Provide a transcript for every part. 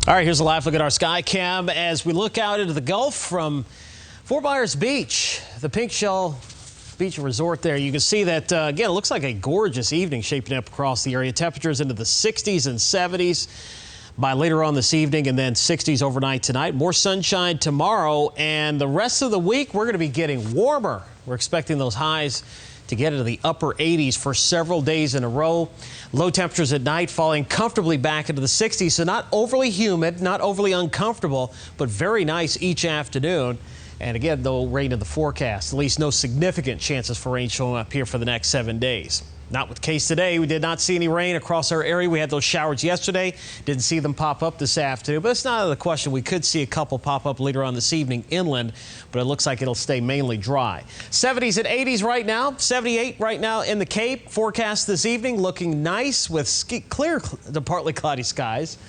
All right, here's a live look at our sky cam as we look out into the Gulf from Fort Myers Beach, the Pink Shell Beach Resort there. You can see that, again, it looks like a gorgeous evening shaping up across the area. Temperatures into the 60s and 70s by later on this evening, and then 60s overnight tonight. More sunshine tomorrow, and the rest of the week we're going to be getting warmer. We're expecting those highs to get into the upper 80s for several days in a row. Low temperatures at night falling comfortably back into the 60s, so not overly humid, not overly uncomfortable, but very nice each afternoon. And again, no rain in the forecast, at least no significant chances for rain showing up here for the next 7 days. Not with the case today. We did not see any rain across our area. We had those showers yesterday. Didn't see them pop up this afternoon, but it's not out of the question. We could see a couple pop up later on this evening inland, but it looks like it'll stay mainly dry. 70s and 80s right now, 78 right now in the Cape. Forecast this evening looking nice with clear to partly cloudy skies.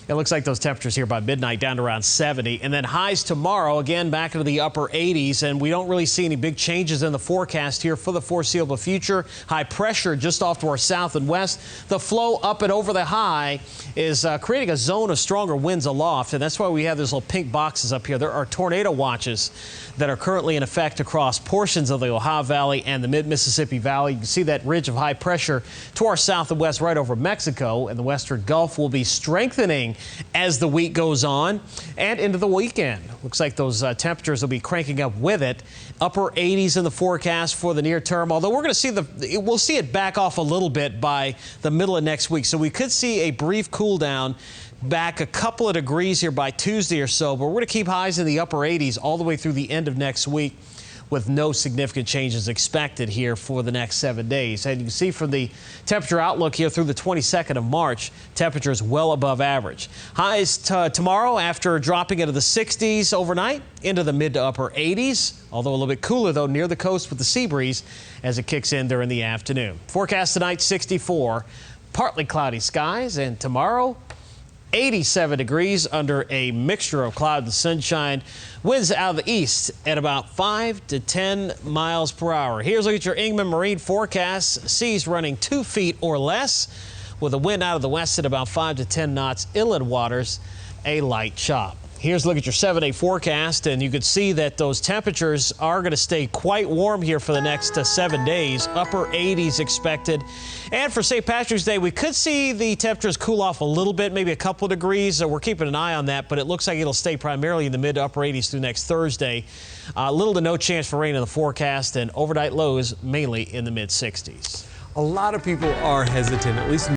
It looks like those temperatures here by midnight down to around 70, and then highs tomorrow again back into the upper 80s, and we don't really see any big changes in the forecast here for the foreseeable future. High pressure just off to our south and west. The flow up and over the high is creating a zone of stronger winds aloft, and that's why we have these little pink boxes up here. There are tornado watches that are currently in effect across portions of the Ohio Valley and the mid-Mississippi Valley. You can see that ridge of high pressure to our south and west right over Mexico, and the western Gulf will be strengthening as the week goes on and into the weekend. Looks like those temperatures will be cranking up with it. Upper 80s in the forecast for the near term, although we're going to see we'll see it back off a little bit by the middle of next week. So we could see a brief cool down back a couple of degrees here by Tuesday or so, but we're going to keep highs in the upper 80s all the way through the end of next week, with no significant changes expected here for the next 7 days. And you can see from the temperature outlook here through the 22nd of March, temperatures well above average. Highs tomorrow after dropping into the 60s overnight into the mid to upper 80s, although a little bit cooler though near the coast with the sea breeze as it kicks in during the afternoon. Forecast tonight 64, partly cloudy skies, and tomorrow 87 degrees under a mixture of cloud and sunshine. Winds out of the east at about 5 to 10 miles per hour. Here's a look at your Ingman Marine forecast. Seas running 2 feet or less, with a wind out of the west at about 5 to 10 knots. Inland waters, a light chop. Here's a look at your 7-day forecast, and you can see that those temperatures are going to stay quite warm here for the next 7 days. Upper 80s expected. And for St. Patrick's Day, we could see the temperatures cool off a little bit, maybe a couple of degrees. We're keeping an eye on that, but it looks like it'll stay primarily in the mid to upper 80s through next Thursday. Little to no chance for rain in the forecast, and overnight lows mainly in the mid 60s. A lot of people are hesitant, at least